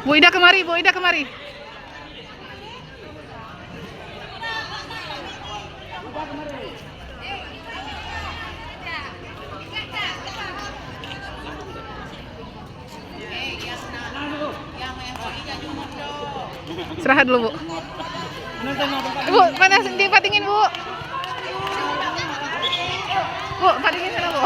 Bu Ida kemari, Bu Ida kemari. Istirahat dulu, Bu. Bu, panas, patingin, Bu. Bu, patingin sana, Bu.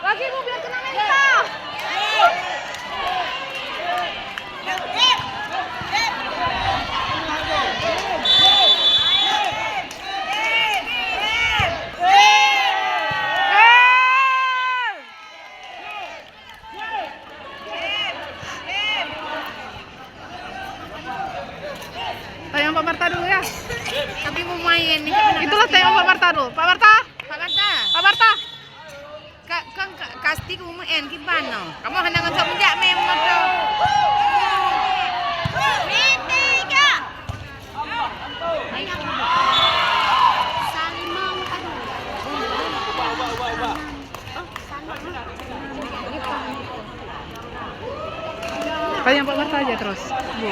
Lagi Bu, biar kena mental. Tanya Pak Marta dulu ya. Tapi mau main nih. Itulah tanya Pak Marta dulu. Pak Marta. Pak Marta. Pak Marta. Kan kasti kamu main gimana? Kamu hendak ngajak menjak memang tu. Tiga. Tanya Pak Marta aja terus, Bu.